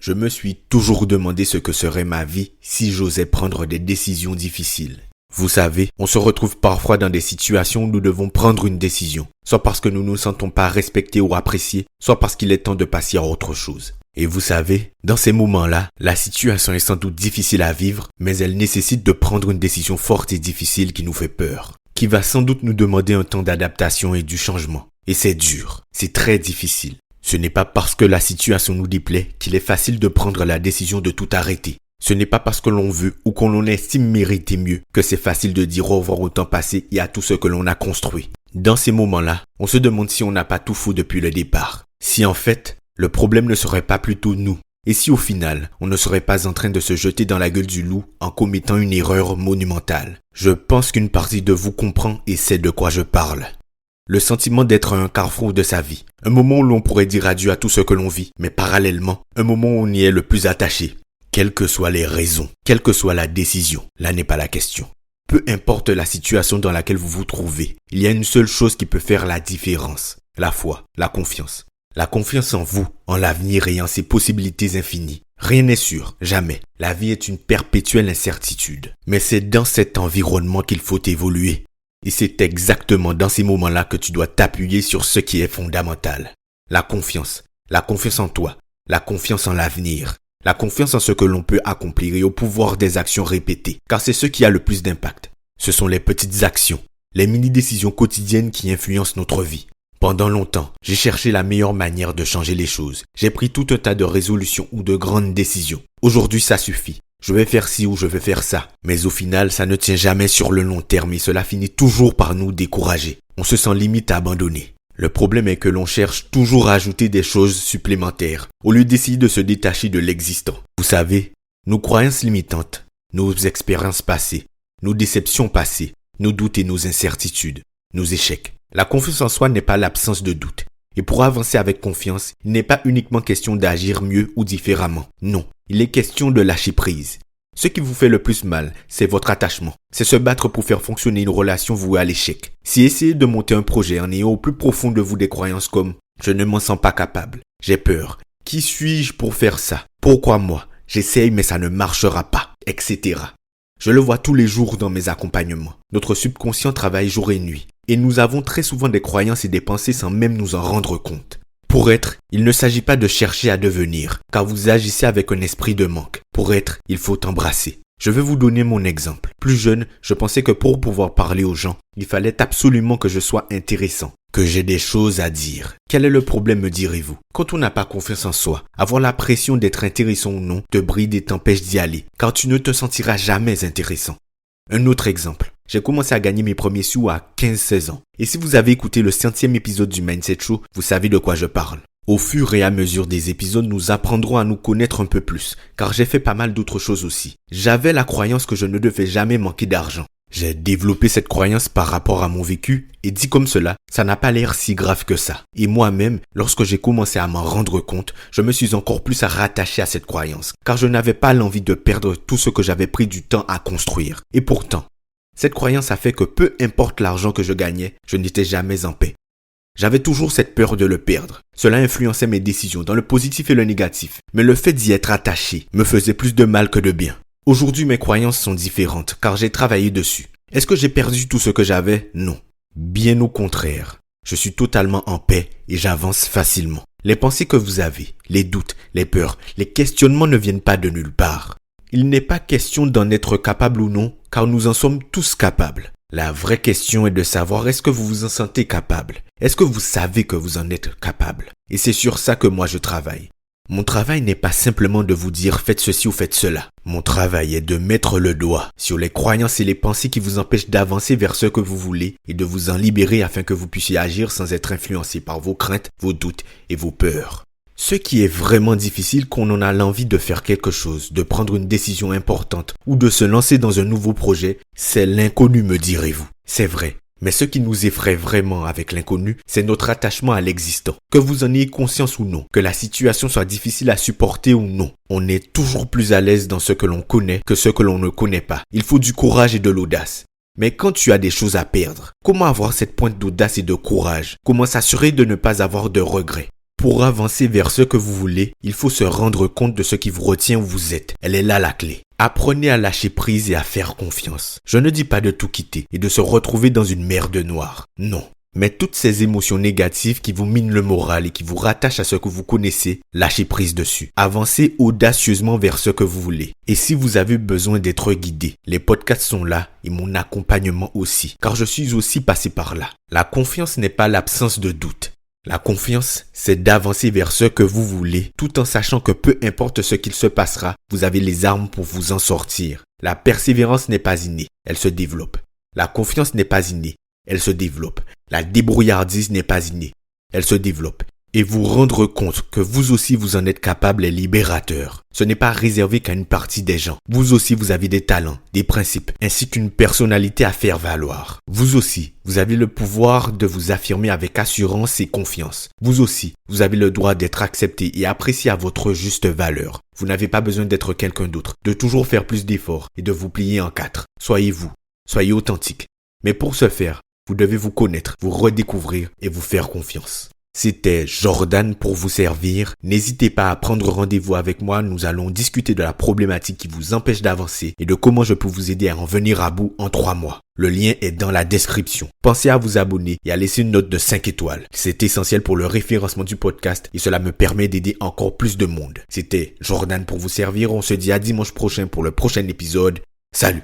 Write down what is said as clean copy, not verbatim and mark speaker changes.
Speaker 1: Je me suis toujours demandé ce que serait ma vie si j'osais prendre des décisions difficiles. Vous savez, on se retrouve parfois dans des situations où nous devons prendre une décision, soit parce que nous ne nous sentons pas respectés ou appréciés, soit parce qu'il est temps de passer à autre chose. Et vous savez, dans ces moments-là, la situation est sans doute difficile à vivre, mais elle nécessite de prendre une décision forte et difficile qui nous fait peur, qui va sans doute nous demander un temps d'adaptation et du changement. Et c'est dur, c'est très difficile. Ce n'est pas parce que la situation nous déplaît qu'il est facile de prendre la décision de tout arrêter. Ce n'est pas parce que l'on veut ou qu'on l'on estime mériter mieux que c'est facile de dire au revoir au temps passé et à tout ce que l'on a construit. Dans ces moments-là, on se demande si on n'a pas tout faux depuis le départ. Si en fait, le problème ne serait pas plutôt nous. Et si au final, on ne serait pas en train de se jeter dans la gueule du loup en commettant une erreur monumentale. Je pense qu'une partie de vous comprend et sait de quoi je parle. Le sentiment d'être à un carrefour de sa vie. Un moment où l'on pourrait dire adieu à tout ce que l'on vit, mais parallèlement, un moment où on y est le plus attaché. Quelles que soient les raisons, quelle que soit la décision, là n'est pas la question. Peu importe la situation dans laquelle vous vous trouvez, il y a une seule chose qui peut faire la différence. La foi, la confiance. La confiance en vous, en l'avenir et en ses possibilités infinies. Rien n'est sûr, jamais. La vie est une perpétuelle incertitude. Mais c'est dans cet environnement qu'il faut évoluer. Et c'est exactement dans ces moments-là que tu dois t'appuyer sur ce qui est fondamental. La confiance en toi, la confiance en l'avenir. La confiance en ce que l'on peut accomplir et au pouvoir des actions répétées, car c'est ce qui a le plus d'impact. Ce sont les petites actions, les mini-décisions quotidiennes qui influencent notre vie. Pendant longtemps, j'ai cherché la meilleure manière de changer les choses. J'ai pris tout un tas de résolutions ou de grandes décisions. Aujourd'hui, ça suffit. Je vais faire ci ou je vais faire ça. Mais au final, ça ne tient jamais sur le long terme et cela finit toujours par nous décourager. On se sent limite abandonné. Le problème est que l'on cherche toujours à ajouter des choses supplémentaires, au lieu d'essayer de se détacher de l'existant. Vous savez, nos croyances limitantes, nos expériences passées, nos déceptions passées, nos doutes et nos incertitudes, nos échecs. La confiance en soi n'est pas l'absence de doute. Et pour avancer avec confiance, il n'est pas uniquement question d'agir mieux ou différemment. Non, il est question de lâcher prise. Ce qui vous fait le plus mal, c'est votre attachement. C'est se battre pour faire fonctionner une relation vouée à l'échec. C'est essayer de monter un projet en ayant au plus profond de vous des croyances comme « je ne m'en sens pas capable, j'ai peur, qui suis-je pour faire ça, pourquoi moi, j'essaye mais ça ne marchera pas, etc. » Je le vois tous les jours dans mes accompagnements. Notre subconscient travaille jour et nuit. Et nous avons très souvent des croyances et des pensées sans même nous en rendre compte. Pour être, il ne s'agit pas de chercher à devenir, car vous agissez avec un esprit de manque. Pour être, il faut embrasser. Je vais vous donner mon exemple. Plus jeune, je pensais que pour pouvoir parler aux gens, il fallait absolument que je sois intéressant, que j'ai des choses à dire. Quel est le problème, me direz-vous? Quand on n'a pas confiance en soi, avoir la pression d'être intéressant ou non te bride et t'empêche d'y aller, car tu ne te sentiras jamais intéressant. Un autre exemple. J'ai commencé à gagner mes premiers sous à 15-16 ans. Et si vous avez écouté le 100e épisode du Mindset Show, vous savez de quoi je parle. Au fur et à mesure des épisodes, nous apprendrons à nous connaître un peu plus, car j'ai fait pas mal d'autres choses aussi. J'avais la croyance que je ne devais jamais manquer d'argent. J'ai développé cette croyance par rapport à mon vécu, et dit comme cela, ça n'a pas l'air si grave que ça. Et moi-même, lorsque j'ai commencé à m'en rendre compte, je me suis encore plus rattaché à cette croyance, car je n'avais pas l'envie de perdre tout ce que j'avais pris du temps à construire. Et pourtant, cette croyance a fait que peu importe l'argent que je gagnais, je n'étais jamais en paix. J'avais toujours cette peur de le perdre. Cela influençait mes décisions dans le positif et le négatif. Mais le fait d'y être attaché me faisait plus de mal que de bien. Aujourd'hui, mes croyances sont différentes car j'ai travaillé dessus. Est-ce que j'ai perdu tout ce que j'avais? Non. Bien au contraire. Je suis totalement en paix et j'avance facilement. Les pensées que vous avez, les doutes, les peurs, les questionnements ne viennent pas de nulle part. Il n'est pas question d'en être capable ou non, car nous en sommes tous capables. La vraie question est de savoir est-ce que vous vous en sentez capable? Est-ce que vous savez que vous en êtes capable? Et c'est sur ça que moi je travaille. Mon travail n'est pas simplement de vous dire faites ceci ou faites cela. Mon travail est de mettre le doigt sur les croyances et les pensées qui vous empêchent d'avancer vers ce que vous voulez et de vous en libérer afin que vous puissiez agir sans être influencé par vos craintes, vos doutes et vos peurs. Ce qui est vraiment difficile quand on a l'envie de faire quelque chose, de prendre une décision importante ou de se lancer dans un nouveau projet, c'est l'inconnu, me direz-vous. C'est vrai. Mais ce qui nous effraie vraiment avec l'inconnu, c'est notre attachement à l'existant. Que vous en ayez conscience ou non, que la situation soit difficile à supporter ou non, on est toujours plus à l'aise dans ce que l'on connaît que ce que l'on ne connaît pas. Il faut du courage et de l'audace. Mais quand tu as des choses à perdre, comment avoir cette pointe d'audace et de courage? Comment s'assurer de ne pas avoir de regrets? Pour avancer vers ce que vous voulez, il faut se rendre compte de ce qui vous retient où vous êtes. Elle est là la clé. Apprenez à lâcher prise et à faire confiance. Je ne dis pas de tout quitter et de se retrouver dans une mer de noir. Non. Mais toutes ces émotions négatives qui vous minent le moral et qui vous rattachent à ce que vous connaissez, lâchez prise dessus. Avancez audacieusement vers ce que vous voulez. Et si vous avez besoin d'être guidé, les podcasts sont là et mon accompagnement aussi, car je suis aussi passé par là. La confiance n'est pas l'absence de doute. La confiance, c'est d'avancer vers ce que vous voulez, tout en sachant que peu importe ce qu'il se passera, vous avez les armes pour vous en sortir. La persévérance n'est pas innée, elle se développe. La confiance n'est pas innée, elle se développe. La débrouillardise n'est pas innée, elle se développe. Et vous rendre compte que vous aussi vous en êtes capable est libérateur. Ce n'est pas réservé qu'à une partie des gens. Vous aussi vous avez des talents, des principes, ainsi qu'une personnalité à faire valoir. Vous aussi, vous avez le pouvoir de vous affirmer avec assurance et confiance. Vous aussi, vous avez le droit d'être accepté et apprécié à votre juste valeur. Vous n'avez pas besoin d'être quelqu'un d'autre, de toujours faire plus d'efforts et de vous plier en quatre. Soyez vous, soyez authentique. Mais pour ce faire, vous devez vous connaître, vous redécouvrir et vous faire confiance. C'était Jordan pour vous servir. N'hésitez pas à prendre rendez-vous avec moi. Nous allons discuter de la problématique qui vous empêche d'avancer et de comment je peux vous aider à en venir à bout en 3 mois. Le lien est dans la description. Pensez à vous abonner et à laisser une note de 5 étoiles. C'est essentiel pour le référencement du podcast et cela me permet d'aider encore plus de monde. C'était Jordan pour vous servir. On se dit à dimanche prochain pour le prochain épisode. Salut!